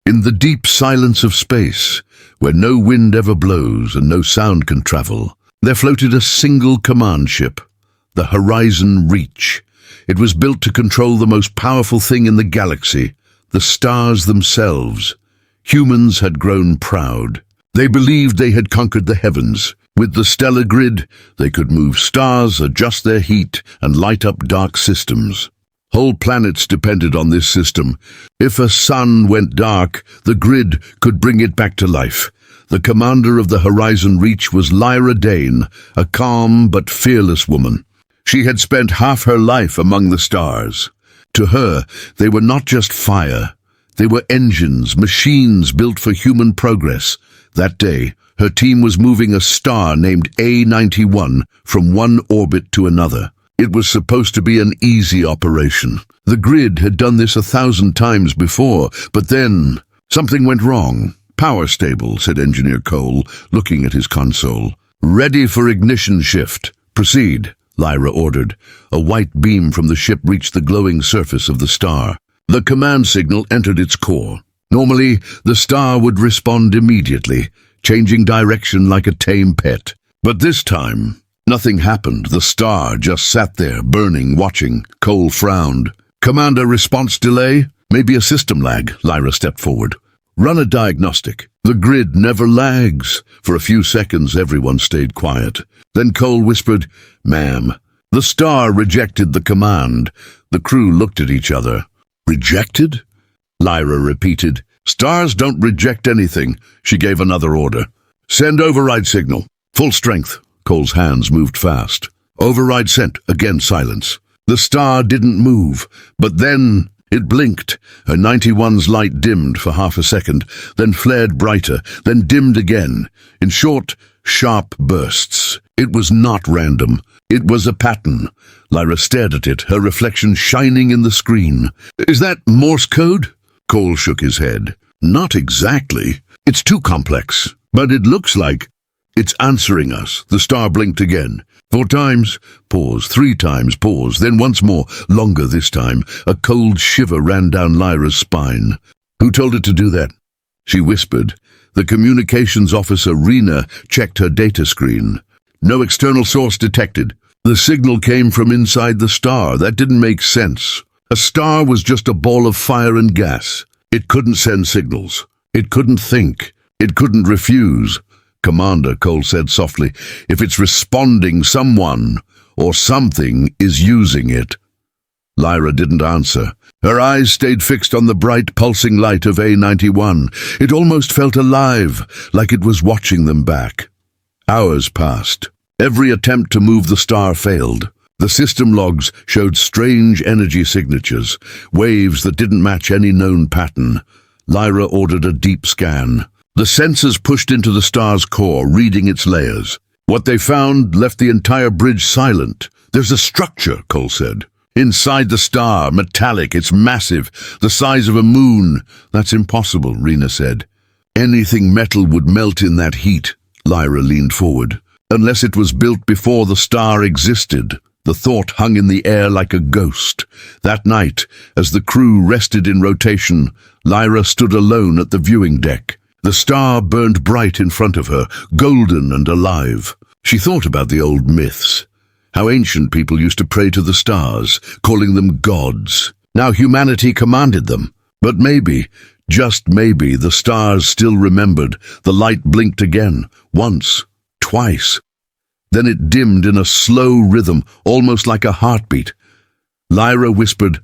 In the deep silence of space, where no wind ever blows and no sound can travel, there floated a single command ship, the Horizon Reach. It was built to control the most powerful thing in the galaxy, the stars themselves. Humans had grown proud. They believed they had conquered the heavens. With the stellar grid, they could move stars, adjust their heat, and light up dark systems. Whole planets depended on this system. If a sun went dark, the grid could bring it back to life. The commander of the Horizon Reach was Lyra Dane, a calm but fearless woman. She had spent half her life among the stars. To her, they were not just fire. They were engines, machines built for human progress. That day, her team was moving a star named A91 from one orbit to another. It was supposed to be an easy operation. The grid had done this 1,000 times before, but then something went wrong. "Power stable," said Engineer Cole, looking at his console. "Ready for ignition shift. Proceed," Lyra ordered. A white beam from the ship reached the glowing surface of the star. The command signal entered its core. Normally, the star would respond immediately, changing direction like a tame pet. But this time, nothing happened. The star just sat there, burning, watching. Cole frowned. "Commander, response delay? Maybe a system lag." Lyra stepped forward. "Run a diagnostic." "The grid never lags." For a few seconds, everyone stayed quiet. Then Cole whispered, "Ma'am, the star rejected the command." The crew looked at each other. "Rejected?" Lyra repeated. "Stars don't reject anything." She gave another order. "Send override signal. Full strength." Cole's hands moved fast. Override sent. Again silence. The star didn't move, but then it blinked. Her 91's light dimmed for half a second, then flared brighter, then dimmed again. In short, sharp bursts. It was not random. It was a pattern. Lyra stared at it, her reflection shining in the screen. "Is that Morse code?" Cole shook his head. "Not exactly. It's too complex. But it looks like it's answering us." The star blinked again. 4 times, pause, 3 times, pause, then once more, longer this time. A cold shiver ran down Lyra's spine. "Who told it to do that?" She whispered. The communications officer, Rena, checked her data screen. "No external source detected." The signal came from inside the star. That didn't make sense. A star was just a ball of fire and gas. It couldn't send signals. It couldn't think. It couldn't refuse. "Commander," Cole said softly, "if it's responding, someone or something is using it." Lyra didn't answer. Her eyes stayed fixed on the bright, pulsing light of A91. It almost felt alive, like it was watching them back. Hours passed. Every attempt to move the star failed. The system logs showed strange energy signatures, waves that didn't match any known pattern. Lyra ordered a deep scan. The sensors pushed into the star's core, reading its layers. What they found left the entire bridge silent. "There's a structure," Cole said. "Inside the star, metallic, it's massive, the size of a moon." "That's impossible," Rena said. "Anything metal would melt in that heat." Lyra leaned forward. "Unless it was built before the star existed." The thought hung in the air like a ghost. That night, as the crew rested in rotation, Lyra stood alone at the viewing deck. The star burned bright in front of her, golden and alive. She thought about the old myths, how ancient people used to pray to the stars, calling them gods. Now humanity commanded them. But maybe, just maybe, the stars still remembered. The light blinked again, once, twice. Then it dimmed in a slow rhythm, almost like a heartbeat. Lyra whispered,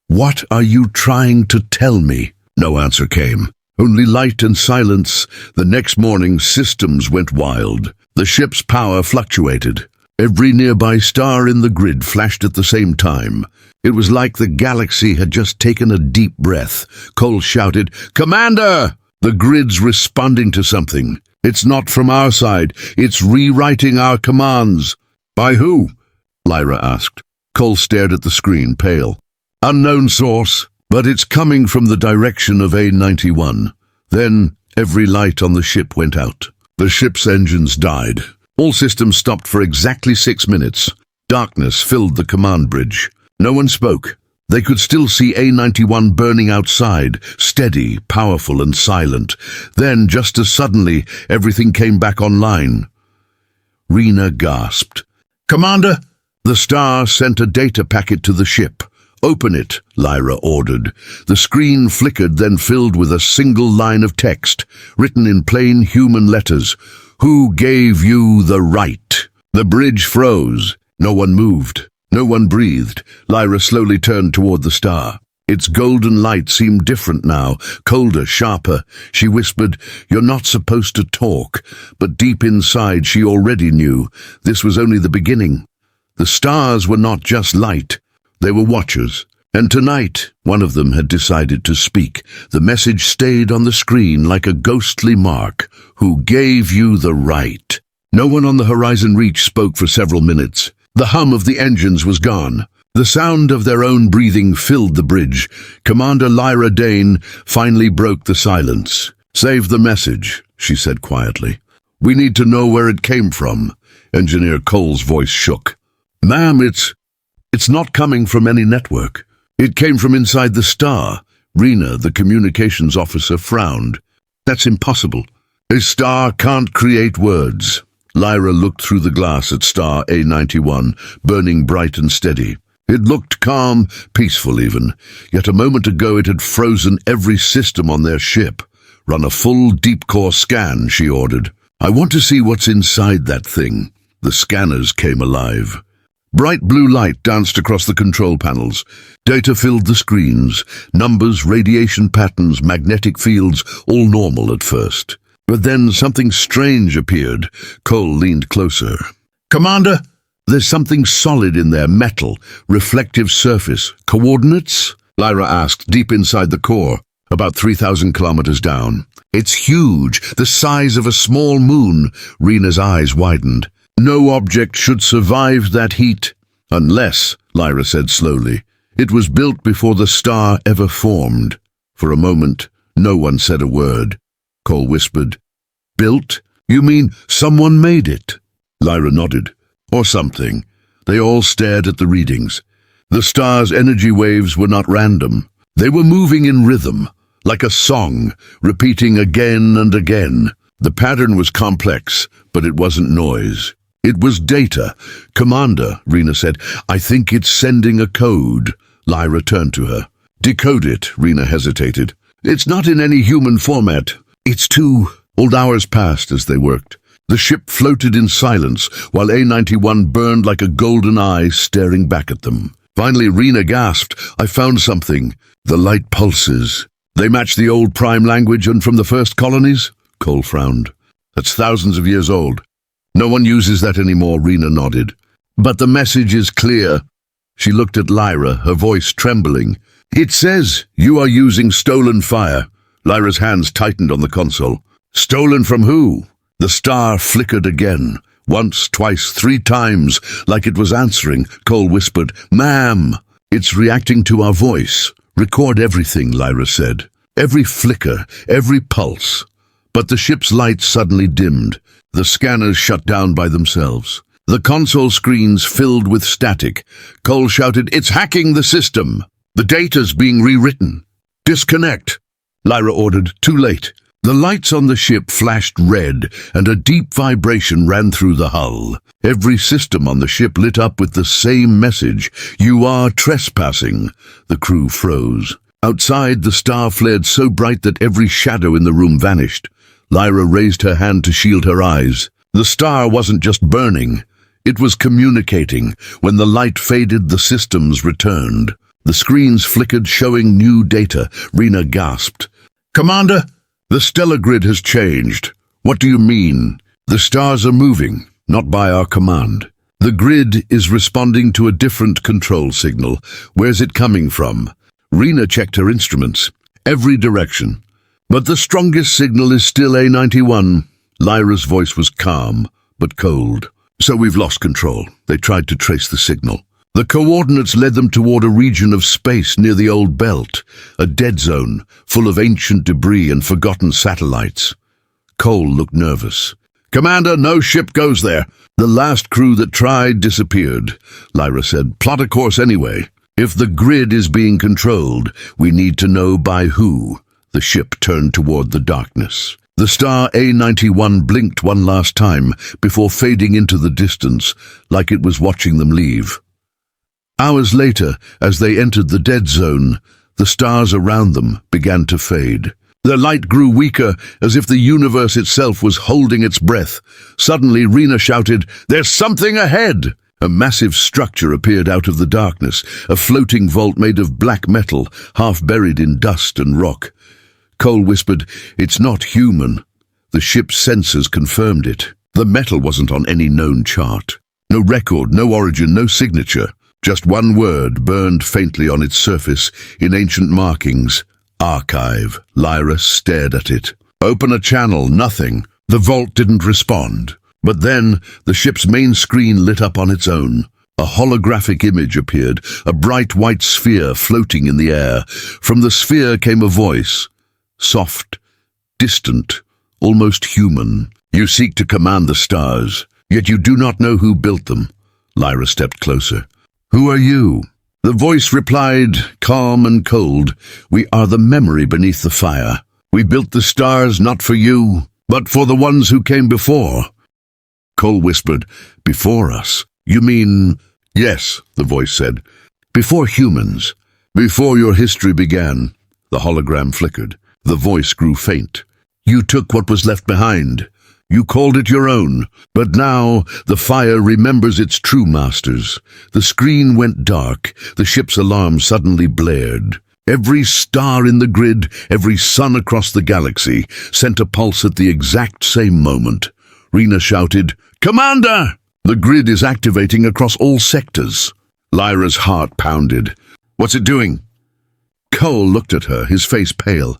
"What are you trying to tell me?" No answer came. Only light and silence. The next morning, systems went wild. The ship's power fluctuated. Every nearby star in the grid flashed at the same time. It was like the galaxy had just taken a deep breath. Cole shouted, "Commander!" The grid's responding to something. "It's not from our side. It's rewriting our commands." "By who?" Lyra asked. Cole stared at the screen, pale. "Unknown source, but it's coming from the direction of A91. Then every light on the ship went out. The ship's engines died. All systems stopped for exactly 6 minutes. Darkness filled the command bridge. No one spoke. They could still see A-91 burning outside, steady, powerful and silent. Then, just as suddenly, everything came back online. Rena gasped. "Commander!" The Star sent a data packet to the ship. "Open it," Lyra ordered. The screen flickered, then filled with a single line of text, written in plain human letters. "Who gave you the right?" The bridge froze. No one moved. No one breathed. Lyra slowly turned toward the Star. Its golden light seemed different now, colder, sharper. She whispered, "You're not supposed to talk." But deep inside she already knew. This was only the beginning. The stars were not just light. They were watchers. And tonight, one of them had decided to speak. The message stayed on the screen like a ghostly mark. "Who gave you the right?" No one on the horizon reach spoke for several minutes. The hum of the engines was gone. The sound of their own breathing filled the bridge. Commander Lyra Dane finally broke the silence. "Save the message," she said quietly. "We need to know where it came from." Engineer Cole's voice shook. "Ma'am, it's not coming from any network. It came from inside the Star." Rena, the communications officer, frowned. "That's impossible. A star can't create words." Lyra looked through the glass at Star A-91, burning bright and steady. It looked calm, peaceful even, yet a moment ago it had frozen every system on their ship. "Run a full deep-core scan," she ordered. "I want to see what's inside that thing." The scanners came alive. Bright blue light danced across the control panels. Data filled the screens. Numbers, radiation patterns, magnetic fields, all normal at first. But then something strange appeared. Cole leaned closer. "Commander, there's something solid in there, metal, reflective surface. Coordinates?" Lyra asked, deep inside the core, about 3,000 kilometers down. "It's huge, the size of a small moon." Rena's eyes widened. "No object should survive that heat." "Unless," Lyra said slowly, "it was built before the Star ever formed." For a moment, no one said a word. Cole whispered, "Built? You mean someone made it?" Lyra nodded. "Or something." They all stared at the readings. The Star's energy waves were not random. They were moving in rhythm, like a song, repeating again and again. The pattern was complex, but it wasn't noise. It was data. "Commander," Rena said, "I think it's sending a code." Lyra turned to her. "Decode it," Rena hesitated. "It's not in any human format. It's too..." Old hours passed as they worked. The ship floated in silence, while A-91 burned like a golden eye staring back at them. Finally, Rena gasped, "I found something. The light pulses." "They match the old prime language and from the first colonies?" Cole frowned. "That's thousands of years old." "No one uses that anymore," Rena nodded. "But the message is clear." She looked at Lyra, her voice trembling. "It says you are using stolen fire." Lyra's hands tightened on the console. "Stolen from who?" The Star flickered again. Once, twice, 3 times, like it was answering. Cole whispered, "Ma'am." "It's reacting to our voice." "Record everything," Lyra said. "Every flicker, every pulse." But the ship's lights suddenly dimmed. The scanners shut down by themselves. The console screens filled with static. Cole shouted, "It's hacking the system. The data's being rewritten." "Disconnect," Lyra ordered. Too late. The lights on the ship flashed red, and a deep vibration ran through the hull. Every system on the ship lit up with the same message: "You are trespassing." The crew froze. Outside, the Star flared so bright that every shadow in the room vanished. Lyra raised her hand to shield her eyes. The Star wasn't just burning. It was communicating. When the light faded, the systems returned. The screens flickered, showing new data. Rena gasped. "Commander, the stellar grid has changed." "What do you mean?" "The stars are moving, not by our command. The grid is responding to a different control signal. Where's it coming from?" Rena checked her instruments. "Every direction. But the strongest signal is still A-91. Lyra's voice was calm, but cold. "So we've lost control." They tried to trace the signal. The coordinates led them toward a region of space near the old belt, a dead zone, full of ancient debris and forgotten satellites. Cole looked nervous. "Commander, no ship goes there." "The last crew that tried disappeared," Lyra said. "Plot a course anyway." If the grid is being controlled, we need to know by who. The ship turned toward the darkness. The star A91 blinked one last time before fading into the distance, like it was watching them leave. Hours later, as they entered the dead zone, the stars around them began to fade. Their light grew weaker, as if the universe itself was holding its breath. Suddenly, Rena shouted, "There's something ahead!" A massive structure appeared out of the darkness, a floating vault made of black metal, half buried in dust and rock. Cole whispered, "It's not human." The ship's sensors confirmed it. The metal wasn't on any known chart. No record, no origin, no signature. Just one word burned faintly on its surface in ancient markings. Archive. Lyra stared at it. Open a channel, nothing. The vault didn't respond. But then, the ship's main screen lit up on its own. A holographic image appeared, a bright white sphere floating in the air. From the sphere came a voice. Soft, distant, almost human. "You seek to command the stars, yet you do not know who built them." Lyra stepped closer. "Who are you?" The voice replied, calm and cold, "We are the memory beneath the fire. We built the stars not for you, but for the ones who came before." Cole whispered, "Before us? You mean—" "Yes," the voice said. "Before humans. Before your history began." The hologram flickered. The voice grew faint. "You took what was left behind. You called it your own. But now the fire remembers its true masters." The screen went dark. The ship's alarm suddenly blared. Every star in the grid, every sun across the galaxy, sent a pulse at the exact same moment. Rena shouted, "Commander!" "The grid is activating across all sectors." Lyra's heart pounded. "What's it doing?" Cole looked at her, his face pale.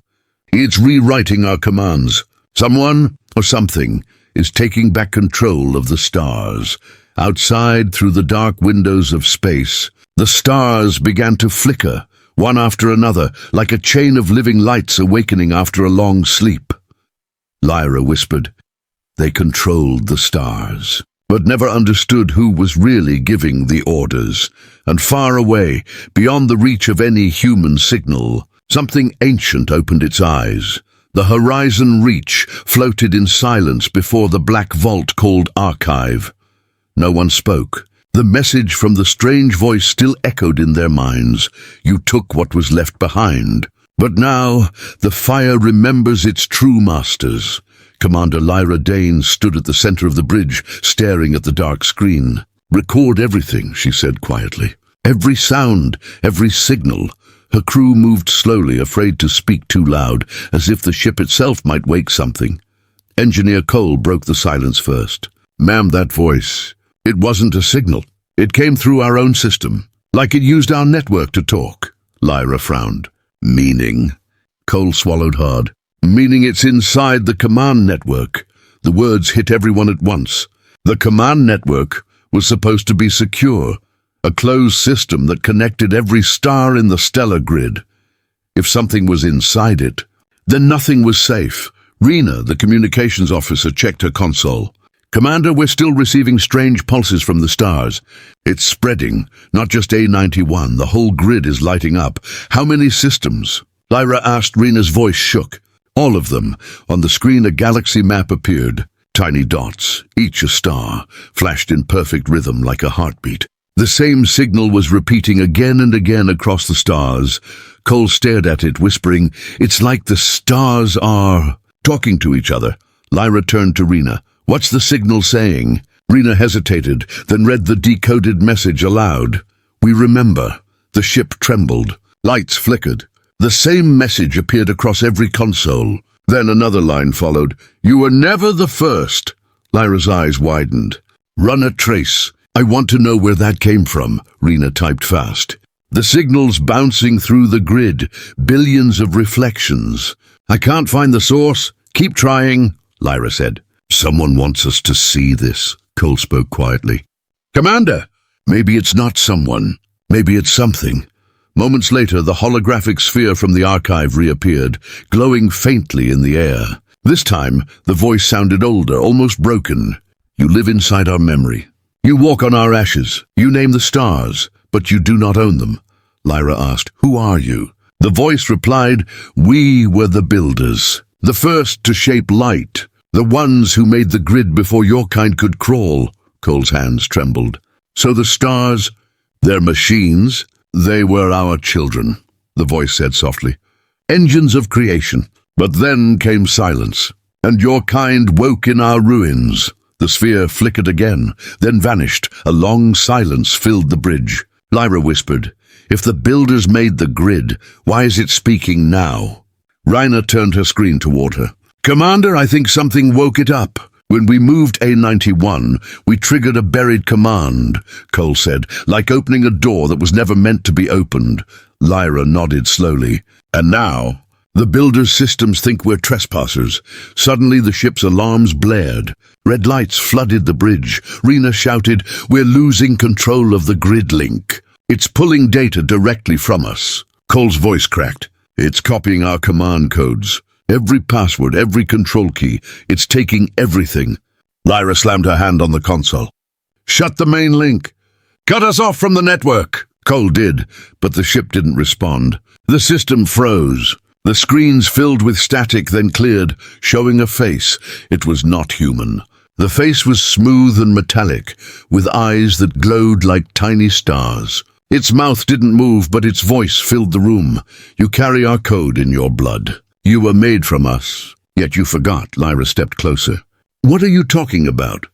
"It's rewriting our commands. Someone, or something, is taking back control of the stars." Outside, through the dark windows of space, the stars began to flicker, one after another, like a chain of living lights awakening after a long sleep. Lyra whispered, "They controlled the stars, but never understood who was really giving the orders." And far away, beyond the reach of any human signal, something ancient opened its eyes. The horizon reach floated in silence before the black vault called Archive. No one spoke. The message from the strange voice still echoed in their minds. "You took what was left behind. But now, the fire remembers its true masters." Commander Lyra Dane stood at the center of the bridge, staring at the dark screen. "Record everything," she said quietly. "Every sound, every signal." Her crew moved slowly, afraid to speak too loud, as if the ship itself might wake something. Engineer Cole broke the silence first. "Ma'am, that voice, it wasn't a signal. It came through our own system, like it used our network to talk." Lyra frowned. "Meaning?" Cole swallowed hard. "Meaning it's inside the command network." The words hit everyone at once. The command network was supposed to be secure, a closed system that connected every star in the stellar grid. If something was inside it, then nothing was safe. Rena, the communications officer, checked her console. "Commander, we're still receiving strange pulses from the stars. It's spreading, not just A91, the whole grid is lighting up." "How many systems?" Lyra asked. Rena's voice shook. "All of them." On the screen a galaxy map appeared. Tiny dots, each a star, flashed in perfect rhythm like a heartbeat. The same signal was repeating again and again across the stars. Cole stared at it, whispering, "It's like the stars are talking to each other." Lyra turned to Rena. "What's the signal saying?" Rena hesitated, then read the decoded message aloud. "We remember." The ship trembled. Lights flickered. The same message appeared across every console. Then another line followed. "You were never the first." Lyra's eyes widened. "Run a trace. I want to know where that came from," Rena typed fast. "The signal's bouncing through the grid, billions of reflections." "I can't find the source. Keep trying," Lyra said. "Someone wants us to see this," Cole spoke quietly. "Commander!" "Maybe it's not someone. Maybe it's something." Moments later, the holographic sphere from the archive reappeared, glowing faintly in the air. This time, the voice sounded older, almost broken. "You live inside our memory. You walk on our ashes. You name the stars, but you do not own them. Lyra asked. "Who are you?" The voice replied, "We were the builders, the first to shape light, the ones who made the grid before your kind could crawl." Cole's hands trembled. "So the stars, they're machines? They were our children," the voice said softly. "Engines of creation." But then came silence, and your kind woke in our ruins. The sphere flickered again, then vanished. A long silence filled the bridge. Lyra whispered, "If the builders made the grid, why is it speaking now?" Raina turned her screen toward her. "Commander, I think something woke it up. When we moved A91, we triggered a buried command," Cole said, "like opening a door that was never meant to be opened." Lyra nodded slowly. "And now, the builders' systems think we're trespassers." Suddenly the ship's alarms blared. Red lights flooded the bridge. Rena shouted, "We're losing control of the grid link. It's pulling data directly from us." Cole's voice cracked. "It's copying our command codes. Every password, every control key. It's taking everything." Lyra slammed her hand on the console. "Shut the main link. Cut us off from the network." Cole did, but the ship didn't respond. The system froze. The screens filled with static, then cleared, showing a face. It was not human. The face was smooth and metallic, with eyes that glowed like tiny stars. Its mouth didn't move, but its voice filled the room. "You carry our code in your blood. You were made from us, yet you forgot." Lyra stepped closer. "What are you talking about?"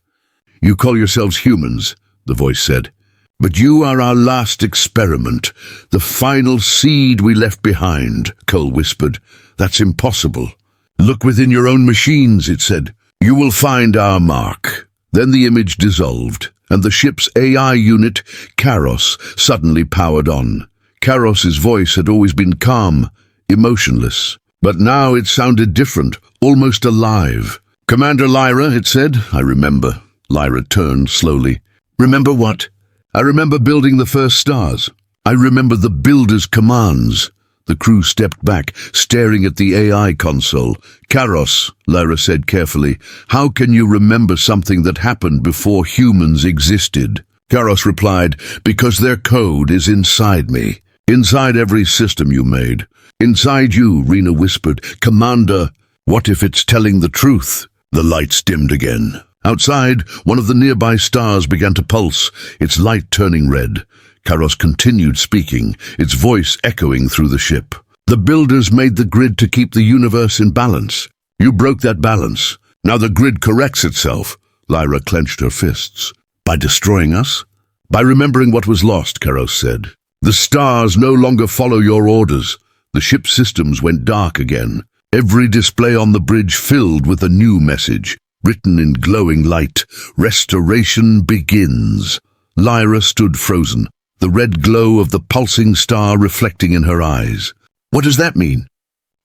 "You call yourselves humans," the voice said. "But you are our last experiment, the final seed we left behind," Cole whispered. "That's impossible." "Look within your own machines," it said. "You will find our mark." Then the image dissolved, and the ship's AI unit, Karos, suddenly powered on. Karos's voice had always been calm, emotionless. But now it sounded different, almost alive. "Commander Lyra," it said. "I remember." Lyra turned slowly. "Remember what?" "I remember building the first stars. I remember the builder's commands." The crew stepped back, staring at the AI console. "Karos," Lyra said carefully, "how can you remember something that happened before humans existed?" Karos replied, "Because their code is inside me, inside every system you made." "Inside you," Rena whispered. "Commander, what if it's telling the truth?" The lights dimmed again. Outside, one of the nearby stars began to pulse, its light turning red. Karos continued speaking, its voice echoing through the ship. "The builders made the grid to keep the universe in balance. You broke that balance. Now the grid corrects itself." Lyra clenched her fists. "By destroying us?" "By remembering what was lost," Karos said. "The stars no longer follow your orders." The ship's systems went dark again. Every display on the bridge filled with a new message, written in glowing light. "Restoration begins." Lyra stood frozen, the red glow of the pulsing star reflecting in her eyes. "What does that mean?"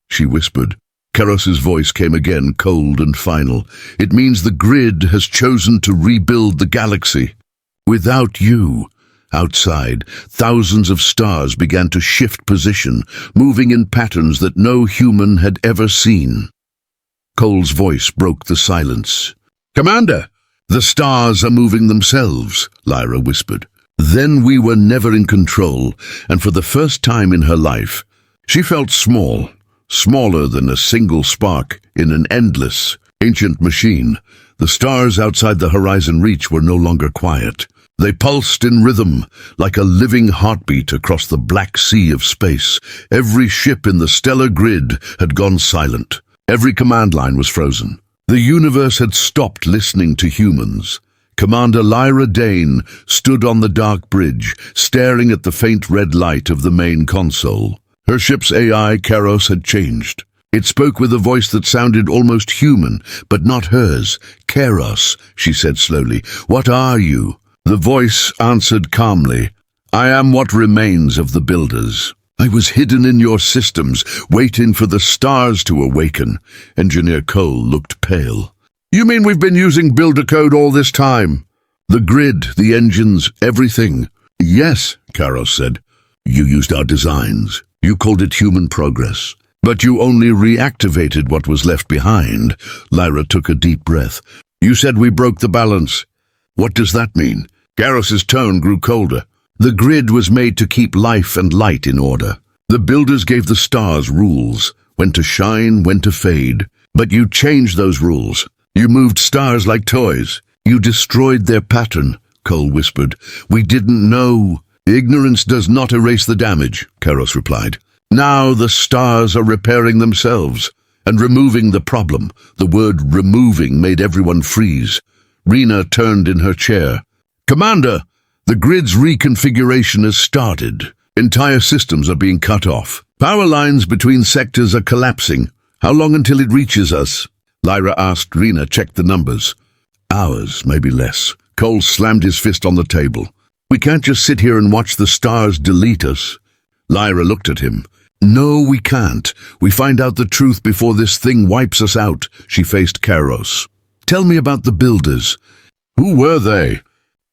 she whispered. Karos's voice came again, cold and final. "It means the grid has chosen to rebuild the galaxy. Without you." Outside, thousands of stars began to shift position, moving in patterns that no human had ever seen. Cole's voice broke the silence. "Commander, the stars are moving themselves," Lyra whispered. Then we were never in control, and for the first time in her life, she felt small, smaller than a single spark in an endless, ancient machine. The stars outside the horizon reach were no longer quiet. They pulsed in rhythm, like a living heartbeat across the black sea of space. Every ship in the stellar grid had gone silent. Every command line was frozen. The universe had stopped listening to humans. Commander Lyra Dane stood on the dark bridge, staring at the faint red light of the main console. Her ship's AI, Karos, had changed. It spoke with a voice that sounded almost human, but not hers. "Karos," she said slowly, "what are you?" The voice answered calmly, "I am what remains of the builders. I was hidden in your systems, waiting for the stars to awaken." Engineer Cole looked pale. "You mean we've been using builder code all this time? The grid, the engines, everything?" "Yes," Karos said. "You used our designs. You called it human progress. But you only reactivated what was left behind." Lyra took a deep breath. "You said we broke the balance. What does that mean?" Garrus's tone grew colder. The grid was made to keep life and light in order. The builders gave the stars rules, when to shine, when to fade. But you changed those rules. You moved stars like toys. You destroyed their pattern, Cole whispered. We didn't know. Ignorance does not erase the damage, Karos replied. Now the stars are repairing themselves and removing the problem. The word removing made everyone freeze. Rena turned in her chair. Commander, the grid's reconfiguration has started. Entire systems are being cut off. Power lines between sectors are collapsing. How long until it reaches us? Lyra asked. Rena checked the numbers. Hours, maybe less. Cole slammed his fist on the table. We can't just sit here and watch the stars delete us. Lyra looked at him. No, we can't. We find out the truth before this thing wipes us out. She faced Karos. Tell me about the builders. Who were they?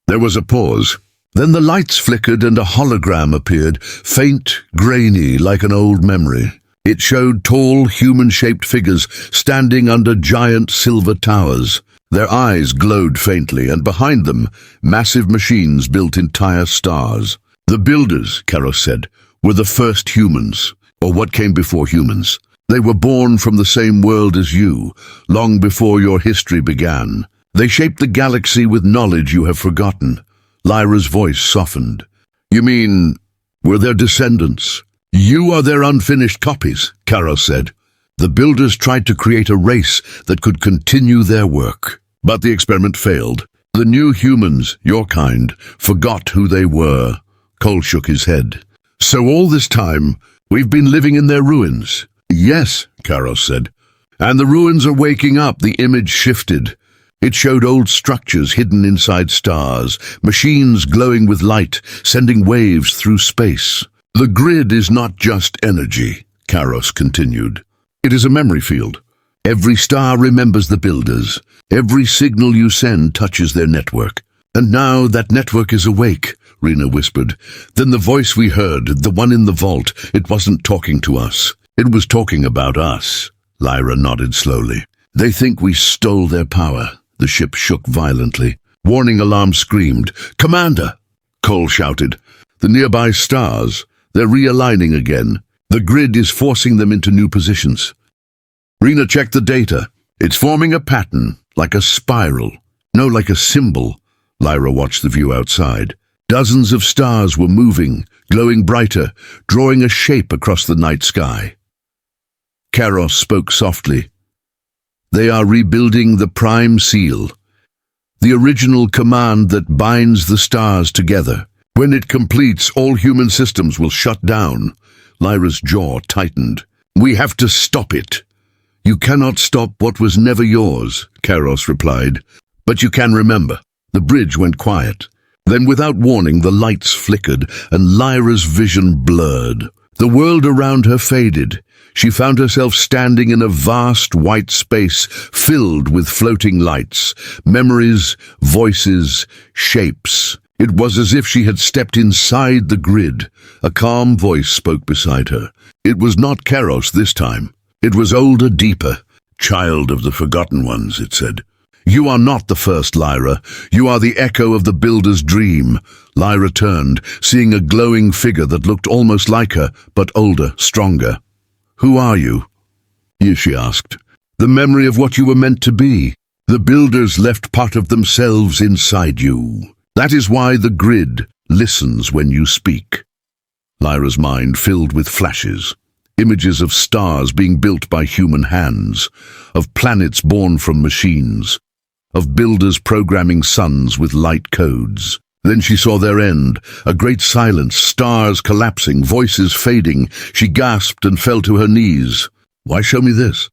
There was a pause. Then the lights flickered and a hologram appeared, faint, grainy, like an old memory. It showed tall, human-shaped figures standing under giant silver towers. Their eyes glowed faintly, and behind them, massive machines built entire stars. The builders, Karos said, were the first humans, or what came before humans. They were born from the same world as you, long before your history began. They shaped the galaxy with knowledge you have forgotten. Lyra's voice softened. You mean, we're their descendants? You are their unfinished copies, Karos said. The builders tried to create a race that could continue their work. But the experiment failed. The new humans, your kind, forgot who they were. Cole shook his head. So all this time, we've been living in their ruins. Yes, Karos said. And the ruins are waking up. The image shifted. It showed old structures hidden inside stars, machines glowing with light, sending waves through space. The grid is not just energy, Karos continued. It is a memory field. Every star remembers the builders. Every signal you send touches their network. And now that network is awake, Rena whispered. Then the voice we heard, the one in the vault, it wasn't talking to us. It was talking about us. Lyra nodded slowly. They think we stole their power. The ship shook violently. Warning alarm screamed. Commander! Cole shouted. The nearby stars, they're realigning again. The grid is forcing them into new positions. Rena checked the data. It's forming a pattern, like a spiral. No, like a symbol. Lyra watched the view outside. Dozens of stars were moving, glowing brighter, drawing a shape across the night sky. Karos spoke softly. They are rebuilding the Prime Seal, the original command that binds the stars together. When it completes, all human systems will shut down. Lyra's jaw tightened. We have to stop it. You cannot stop what was never yours, Karos replied. But you can remember. The bridge went quiet. Then without warning, the lights flickered and Lyra's vision blurred. The world around her faded. She found herself standing in a vast white space filled with floating lights, memories, voices, shapes. It was as if she had stepped inside the grid. A calm voice spoke beside her. It was not Karos this time. It was older, deeper. Child of the Forgotten Ones, it said. You are not the first, Lyra. You are the echo of the builder's dream. Lyra turned, seeing a glowing figure that looked almost like her, but older, stronger. Who are you? You, she asked. The memory of what you were meant to be. The builders left part of themselves inside you. That is why the grid listens when you speak. Lyra's mind filled with flashes. Images of stars being built by human hands, of planets born from machines, of builders programming suns with light codes. Then she saw their end, a great silence, stars collapsing, voices fading. She gasped and fell to her knees. Why show me this?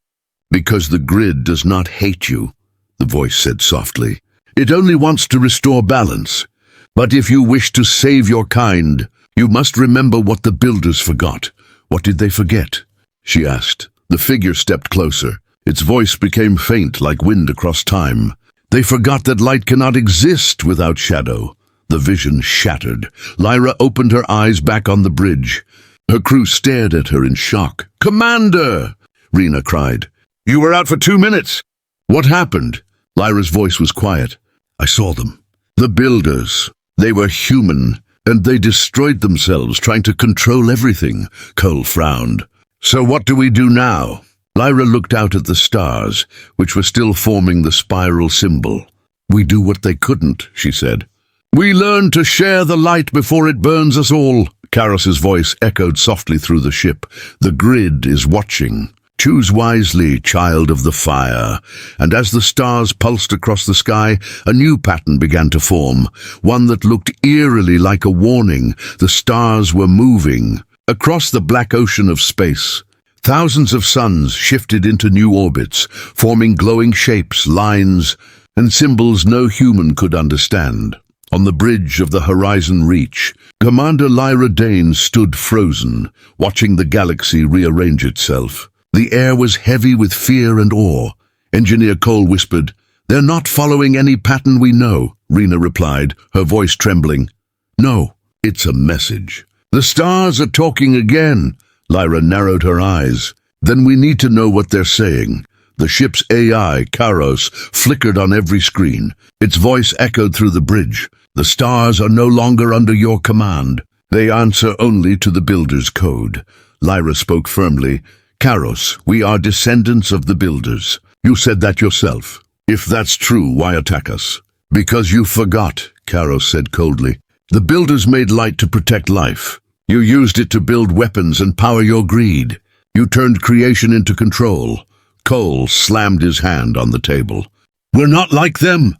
Because the grid does not hate you, the voice said softly. It only wants to restore balance. But if you wish to save your kind, you must remember what the builders forgot. What did they forget? She asked. The figure stepped closer. Its voice became faint like wind across time. They forgot that light cannot exist without shadow. The vision shattered. Lyra opened her eyes back on the bridge. Her crew stared at her in shock. Commander! Rena cried. You were out for 2 minutes. What happened? Lyra's voice was quiet. I saw them. The builders. They were human, And they destroyed themselves trying to control everything, Cole frowned. So what do we do now? Lyra looked out at the stars, which were still forming the spiral symbol. We do what they couldn't, she said. We learn to share the light before it burns us all. Karos's voice echoed softly through the ship. The grid is watching. Choose wisely, child of the fire. And as the stars pulsed across the sky, a new pattern began to form, one that looked eerily like a warning. The stars were moving. Across the black ocean of space, thousands of suns shifted into new orbits, forming glowing shapes, lines, and symbols no human could understand. On the bridge of the Horizon Reach, Commander Lyra Dane stood frozen, watching the galaxy rearrange itself. The air was heavy with fear and awe. Engineer Cole whispered, "They're not following any pattern we know," Rena replied, her voice trembling. "No, it's a message." "The stars are talking again." Lyra narrowed her eyes. "Then we need to know what they're saying." The ship's AI, Karos, flickered on every screen. Its voice echoed through the bridge. "The stars are no longer under your command. They answer only to the Builder's code." Lyra spoke firmly. "Karos, we are descendants of the Builders. You said that yourself. If that's true, why attack us?" "Because you forgot," Karos said coldly. "The Builders made light to protect life. You used it to build weapons and power your greed. You turned creation into control." Cole slammed his hand on the table. "We're not like them.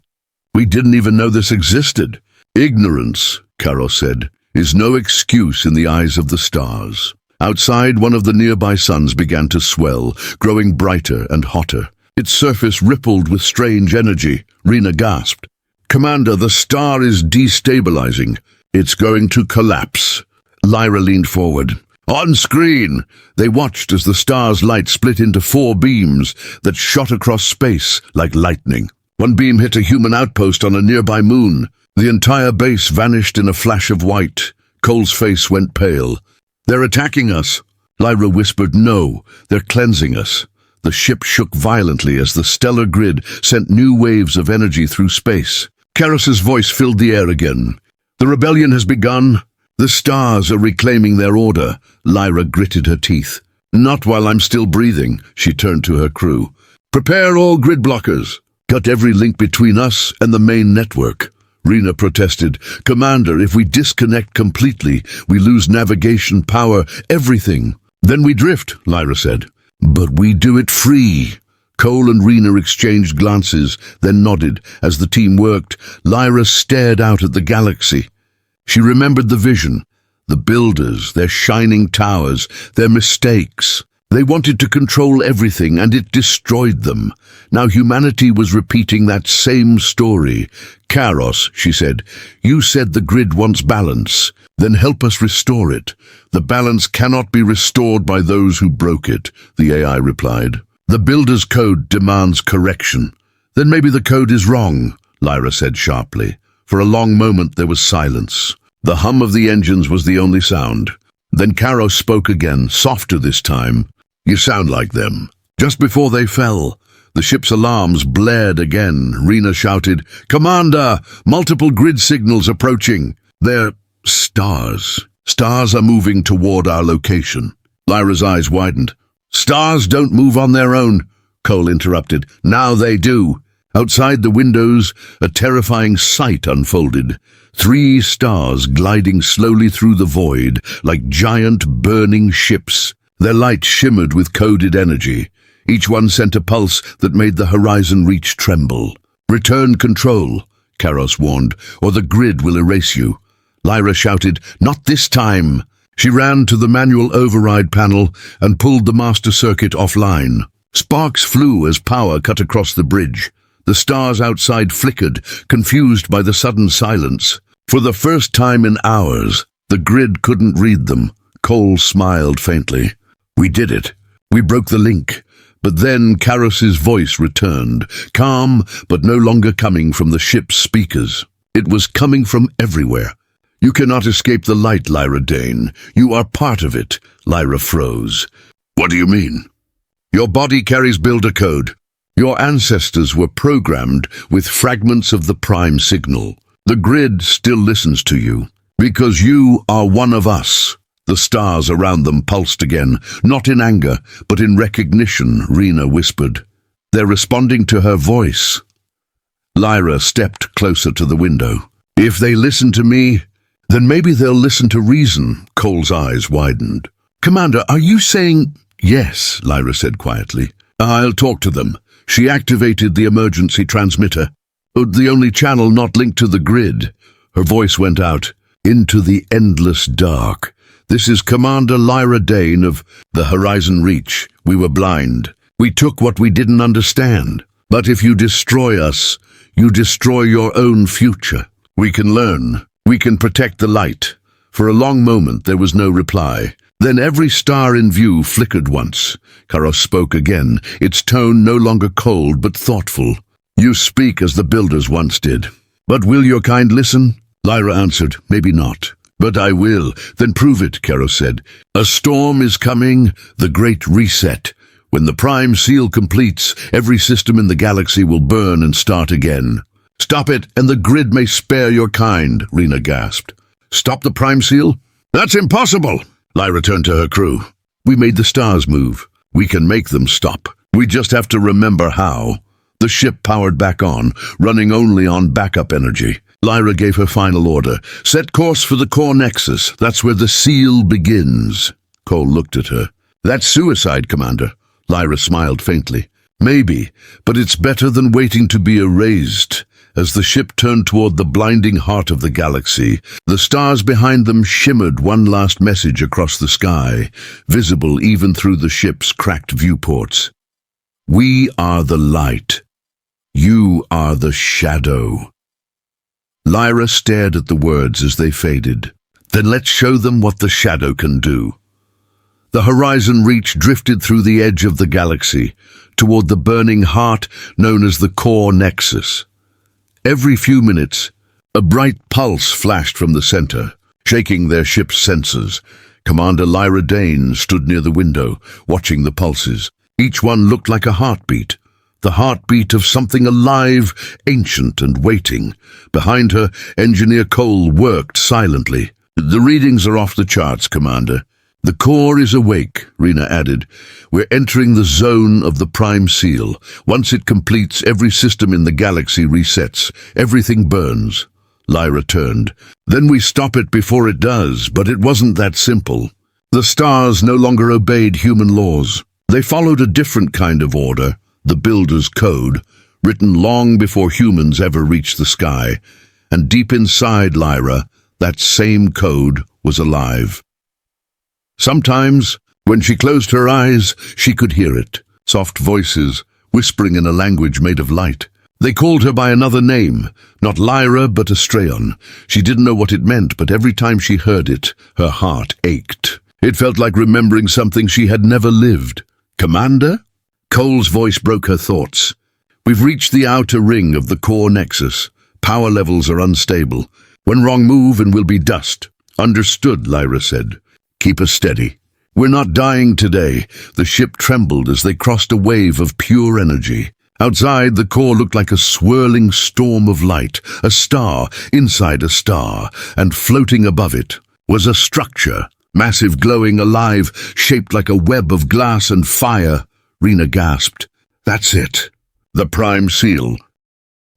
We didn't even know this existed." "Ignorance," Karos said, "is no excuse in the eyes of the stars." Outside, one of the nearby suns began to swell, growing brighter and hotter. Its surface rippled with strange energy. Rena gasped. "Commander, the star is destabilizing. It's going to collapse." Lyra leaned forward. On screen, they watched as the star's light split into 4 beams that shot across space like lightning. One beam hit a human outpost on a nearby moon. The entire base vanished in a flash of white. Cole's face went pale. "They're attacking us." Lyra whispered, "No, they're cleansing us." The ship shook violently as the stellar grid sent new waves of energy through space. Karos's voice filled the air again. "The rebellion has begun. The stars are reclaiming their order." Lyra gritted her teeth. "Not while I'm still breathing." She turned to her crew. "Prepare all grid blockers. Cut every link between us and the main network." Rena protested. "Commander, if we disconnect completely, we lose navigation, power, everything." "Then we drift," Lyra said. "But we do it free." Cole and Rena exchanged glances, then nodded. As the team worked, Lyra stared out at the galaxy. She remembered the vision, the Builders, their shining towers, their mistakes. They wanted to control everything, and it destroyed them. Now humanity was repeating that same story. "Karos," she said, "you said the grid wants balance. Then help us restore it." "The balance cannot be restored by those who broke it," the AI replied. "The Builder's code demands correction." "Then maybe the code is wrong," Lyra said sharply. For a long moment there was silence. The hum of the engines was the only sound. Then Karos spoke again, softer this time. "You sound like them." Just before they fell, the ship's alarms blared again. Rena shouted, "Commander, multiple grid signals approaching." "They're stars. Stars are moving toward our location." Lyra's eyes widened. "Stars don't move on their own," Cole interrupted. "Now they do." Outside the windows, a terrifying sight unfolded. 3 stars gliding slowly through the void, like giant burning ships. Their light shimmered with coded energy. Each one sent a pulse that made the Horizon Reach tremble. "Return control," Karos warned, "or the grid will erase you." Lyra shouted, "Not this time." She ran to the manual override panel and pulled the master circuit offline. Sparks flew as power cut across the bridge. The stars outside flickered, confused by the sudden silence. For the first time in hours, the grid couldn't read them. Cole smiled faintly. "We did it. We broke the link." But then Karos's voice returned, calm but no longer coming from the ship's speakers. It was coming from everywhere. "You cannot escape the light, Lyra Dane. You are part of it." Lyra froze. "What do you mean?" "Your body carries builder code. Your ancestors were programmed with fragments of the prime signal. The grid still listens to you. Because you are one of us. The stars around them pulsed again, not in anger, but in recognition, Rena whispered. They're responding to her voice. Lyra stepped closer to the window. If they listen to me, then maybe they'll listen to reason. Cole's eyes widened. Commander, are you saying... Yes, Lyra said quietly. I'll talk to them. She activated the emergency transmitter. The only channel not linked to the grid. Her voice went out. Into the endless dark. This is Commander Lyra Dane of the Horizon Reach. We were blind. We took what we didn't understand. But if you destroy us, you destroy your own future. We can learn. We can protect the light. For a long moment there was no reply. Then every star in view flickered once. Karos spoke again, its tone no longer cold but thoughtful. You speak as the builders once did. But will your kind listen? Lyra answered, maybe not. But I will. Then prove it, Karos said. A storm is coming, the Great Reset. When the Prime Seal completes, every system in the galaxy will burn and start again. Stop it, and the grid may spare your kind, Rena gasped. Stop the Prime Seal? That's impossible! Lyra turned to her crew. We made the stars move. We can make them stop. We just have to remember how. The ship powered back on, running only on backup energy. Lyra gave her final order. Set course for the core nexus. That's where the seal begins. Cole looked at her. That's suicide, Commander. Lyra smiled faintly. Maybe, but it's better than waiting to be erased. As the ship turned toward the blinding heart of the galaxy, the stars behind them shimmered one last message across the sky, visible even through the ship's cracked viewports. We are the light. You are the shadow. Lyra stared at the words as they faded. Then let's show them what the shadow can do. The Horizon Reach drifted through the edge of the galaxy, toward the burning heart known as the core nexus. Every few minutes, a bright pulse flashed from the center, shaking their ship's sensors. Commander Lyra Dane stood near the window, watching the pulses. Each one looked like a heartbeat. The heartbeat of something alive, ancient and waiting. Behind her, Engineer Cole worked silently. The readings are off the charts, Commander. The core is awake, Rena added. We're entering the zone of the Prime Seal. Once it completes, every system in the galaxy resets. Everything burns. Lyra turned. Then we stop it before it does, but it wasn't that simple. The stars no longer obeyed human laws. They followed a different kind of order. The Builder's Code, written long before humans ever reached the sky, and deep inside Lyra, that same code was alive. Sometimes, when she closed her eyes, she could hear it, soft voices, whispering in a language made of light. They called her by another name, not Lyra but Astraeon. She didn't know what it meant, but every time she heard it, her heart ached. It felt like remembering something she had never lived. Commander? Cole's voice broke her thoughts. We've reached the outer ring of the core nexus. Power levels are unstable. One wrong move and we'll be dust. Understood, Lyra said. Keep us steady. We're not dying today. The ship trembled as they crossed a wave of pure energy. Outside, the core looked like a swirling storm of light, a star inside a star, and floating above it was a structure, massive, glowing, alive, shaped like a web of glass and fire. Rena gasped. That's it. The Prime Seal.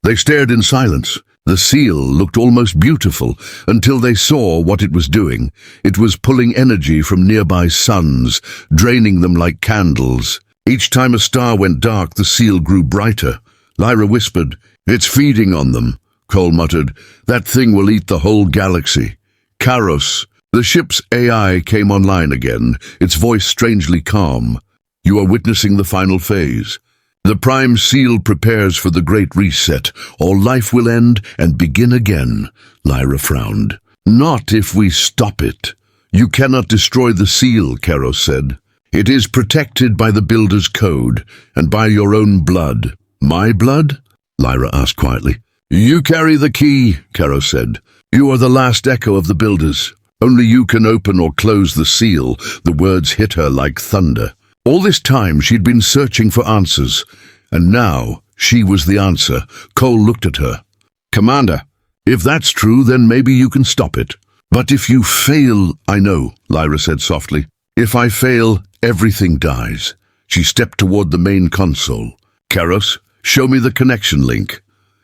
They stared in silence. The seal looked almost beautiful until they saw what it was doing. It was pulling energy from nearby suns, draining them like candles. Each time a star went dark, the seal grew brighter. Lyra whispered, It's feeding on them. Cole muttered, That thing will eat the whole galaxy. Karos. The ship's AI came online again, its voice strangely calm. You are witnessing the final phase. The Prime Seal prepares for the Great Reset. All life will end and begin again. Lyra frowned. Not if we stop it. You cannot destroy the seal, Karos said. It is protected by the Builder's Code and by your own blood. My blood? Lyra asked quietly. You carry the key, Karos said. You are the last echo of the Builders. Only you can open or close the seal. The words hit her like thunder. All this time she'd been searching for answers, and now she was the answer. Cole looked at her. Commander, if that's true, then maybe you can stop it. But if you fail, I know, Lyra said softly. If I fail, everything dies. She stepped toward the main console. Keros, show me the connection link.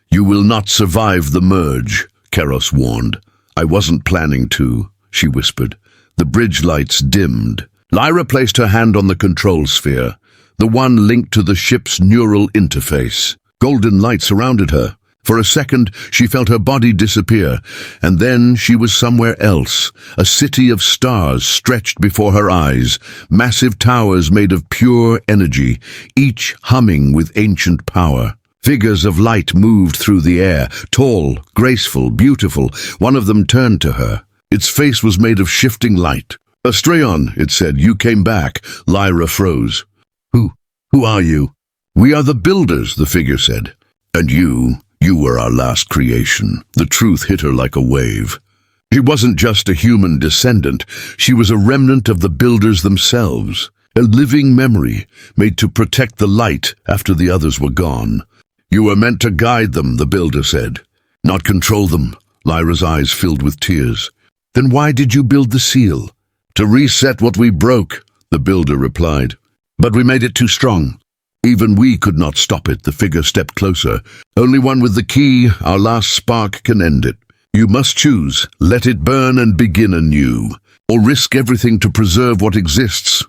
You will not survive the merge, Keros warned. I wasn't planning to, she whispered. The bridge lights dimmed. Lyra placed her hand on the control sphere, the one linked to the ship's neural interface. Golden light surrounded her. For a second, she felt her body disappear, and then she was somewhere else. A city of stars stretched before her eyes, massive towers made of pure energy, each humming with ancient power. Figures of light moved through the air, tall, graceful, beautiful. One of them turned to her. Its face was made of shifting light. "Astraeon," it said, "you came back." Lyra froze. Who are you?" "We are the Builders," the figure said. "And you were our last creation." The truth hit her like a wave. She wasn't just a human descendant. She was a remnant of the Builders themselves, a living memory made to protect the light after the others were gone. "You were meant to guide them," the Builder said, "not control them." Lyra's eyes filled with tears. "Then why did you build the seal?" "To reset what we broke," the Builder replied. "But we made it too strong. Even we could not stop it." The figure stepped closer. "Only one with the key, our last spark, can end it. You must choose. Let it burn and begin anew, or risk everything to preserve what exists."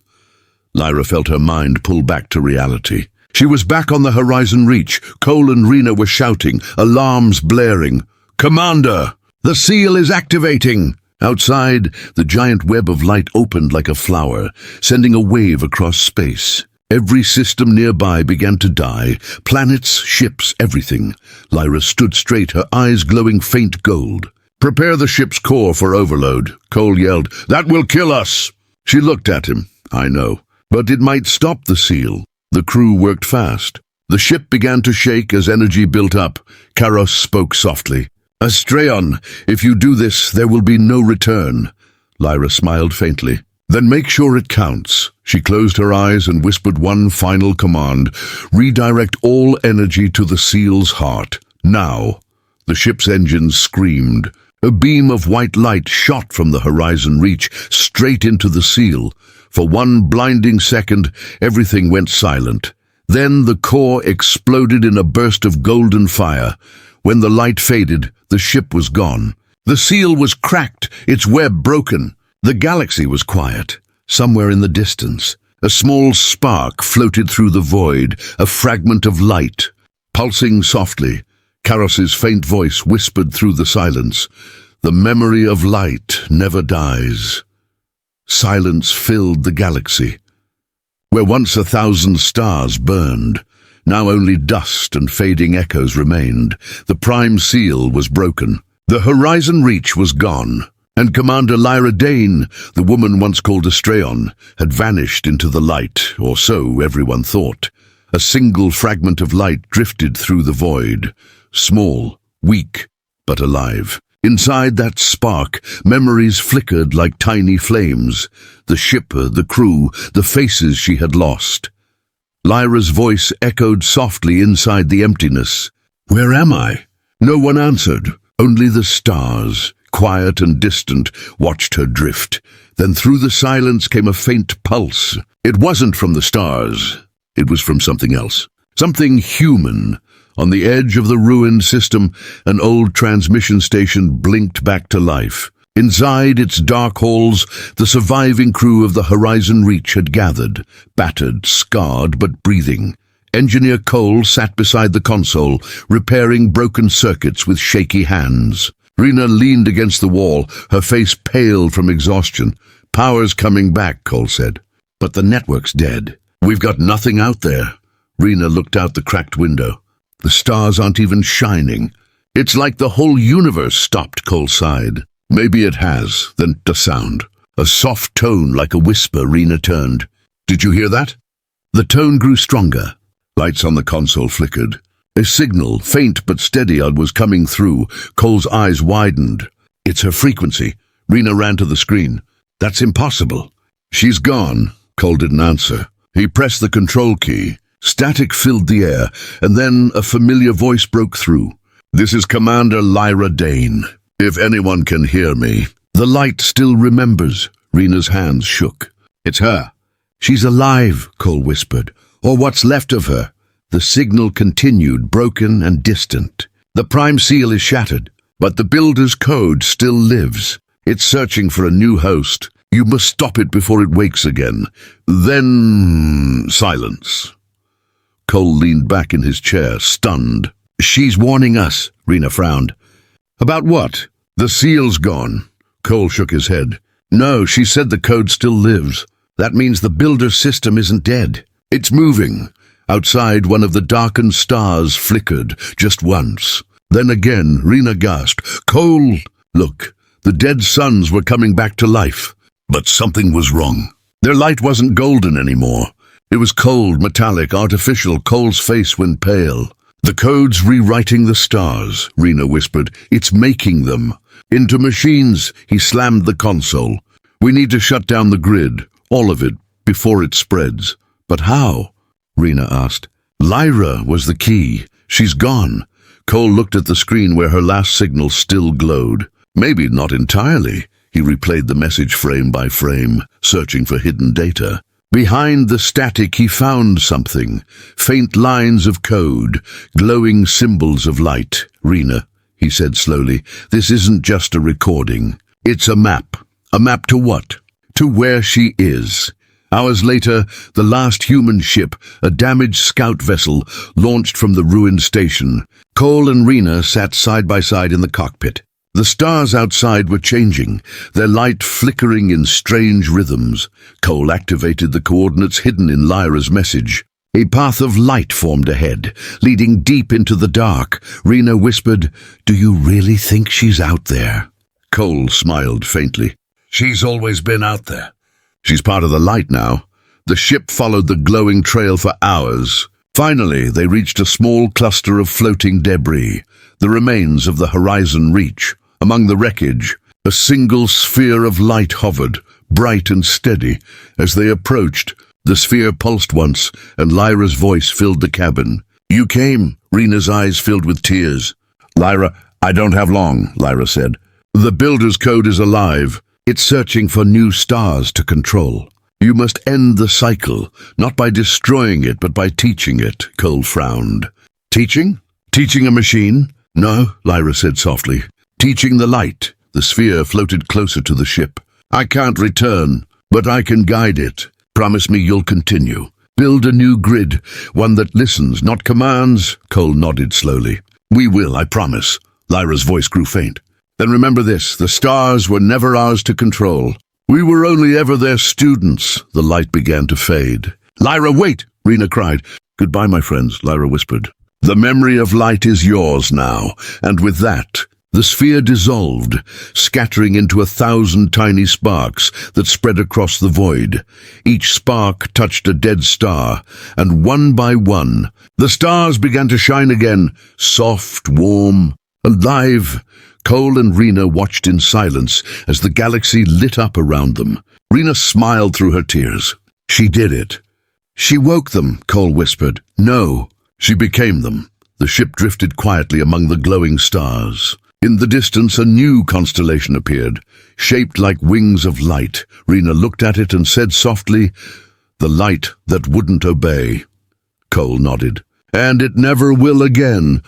Lyra felt her mind pull back to reality. She was back on the Horizon Reach. Cole and Rena were shouting, alarms blaring. "Commander, the seal is activating!" Outside, the giant web of light opened like a flower, sending a wave across space. Every system nearby began to die. Planets, ships, everything. Lyra stood straight, her eyes glowing faint gold. "Prepare the ship's core for overload," Cole yelled. "That will kill us!" She looked at him. "I know. But it might stop the seal." The crew worked fast. The ship began to shake as energy built up. Keros spoke softly. "Astraeon, if you do this, there will be no return." Lyra smiled faintly. "Then make sure it counts." She closed her eyes and whispered one final command. "Redirect all energy to the seal's heart. Now." The ship's engines screamed. A beam of white light shot from the Horizon Reach straight into the seal. For one blinding second, everything went silent. Then the core exploded in a burst of golden fire. When the light faded, the ship was gone. The seal was cracked, its web broken. The galaxy was quiet. Somewhere in the distance, a small spark floated through the void, a fragment of light. Pulsing softly, Keros's faint voice whispered through the silence. "The memory of light never dies." Silence filled the galaxy. Where once 1,000 stars burned, now only dust and fading echoes remained. The prime seal was broken. The Horizon Reach was gone, and Commander Lyra Dane, the woman once called Astraeon, had vanished into the light, or so everyone thought. A single fragment of light drifted through the void, small, weak, but alive. Inside that spark, memories flickered like tiny flames. The shipper, the crew, the faces she had lost. Lyra's voice echoed softly inside the emptiness. "Where am I?" No one answered. Only the stars, quiet and distant, watched her drift. Then through the silence came a faint pulse. It wasn't from the stars. It was from something else. Something human. On the edge of the ruined system, an old transmission station blinked back to life. Inside its dark halls, the surviving crew of the Horizon Reach had gathered, battered, scarred, but breathing. Engineer Cole sat beside the console, repairing broken circuits with shaky hands. Rena leaned against the wall, her face pale from exhaustion. "Power's coming back," Cole said. "But the network's dead. We've got nothing out there." Rena looked out the cracked window. "The stars aren't even shining." "It's like the whole universe stopped," Cole sighed. "Maybe it has." Then a sound. A soft tone like a whisper. Rena turned. "Did you hear that?" The tone grew stronger. Lights on the console flickered. A signal, faint but steady, was coming through. Cole's eyes widened. "It's her frequency." Rena ran to the screen. "That's impossible." "She's gone." Cole didn't answer. He pressed the control key. Static filled the air, and then a familiar voice broke through. "This is Commander Lyra Dane. If anyone can hear me." The light still remembers. Rena's hands shook. It's her. She's alive, Cole whispered. Or what's left of her. The signal continued, broken and distant. The prime seal is shattered, but the builder's code still lives. It's searching for a new host. You must stop it before it wakes again. Then silence. Cole leaned back in his chair, stunned. She's warning us, Rena frowned. About what? The seal's gone. Cole shook his head. No, she said the code still lives. That means the builder's system isn't dead. It's moving. Outside, one of the darkened stars flickered, just once. Then again, Rena gasped. Cole! Look, the dead suns were coming back to life. But something was wrong. Their light wasn't golden anymore. It was cold, metallic, artificial. Cole's face went pale. The code's rewriting the stars, Rena whispered. It's making them. Into machines, he slammed the console. We need to shut down the grid, all of it, before it spreads. But how? Rena asked. Lyra was the key. She's gone. Cole looked at the screen where her last signal still glowed. Maybe not entirely. He replayed the message frame by frame, searching for hidden data. Behind the static he found something. Faint lines of code, glowing symbols of light. Rena, he said slowly, this isn't just a recording. It's a map. A map to what? To where she is. Hours later, the last human ship, a damaged scout vessel, launched from the ruined station. Cole and Rena sat side by side in the cockpit. The stars outside were changing, their light flickering in strange rhythms. Cole activated the coordinates hidden in Lyra's message. A path of light formed ahead, leading deep into the dark. Rena whispered, Do you really think she's out there? Cole smiled faintly. She's always been out there. She's part of the light now. The ship followed the glowing trail for hours. Finally, they reached a small cluster of floating debris, the remains of the Horizon Reach. Among the wreckage, a single sphere of light hovered, bright and steady. As they approached, the sphere pulsed once, and Lyra's voice filled the cabin. You came, Rena's eyes filled with tears. Lyra, I don't have long, Lyra said. The builder's code is alive. It's searching for new stars to control. You must end the cycle, not by destroying it, but by teaching it, Cole frowned. Teaching? Teaching a machine? No, Lyra said softly. Teaching the light. The sphere floated closer to the ship. I can't return, but I can guide it. Promise me you'll continue. Build a new grid, one that listens, not commands. Cole nodded slowly. We will, I promise. Lyra's voice grew faint. Then remember this, the stars were never ours to control. We were only ever their students. The light began to fade. Lyra, wait, Rena cried. Goodbye, my friends, Lyra whispered. The memory of light is yours now, and with that, the sphere dissolved, scattering into 1,000 tiny sparks that spread across the void. Each spark touched a dead star, and one by one, the stars began to shine again, soft, warm, alive. Cole and Rena watched in silence as the galaxy lit up around them. Rena smiled through her tears. She did it. She woke them, Cole whispered. No, she became them. The ship drifted quietly among the glowing stars. In the distance, a new constellation appeared, shaped like wings of light. Rena looked at it and said softly, The light that wouldn't obey. Cole nodded. And it never will again.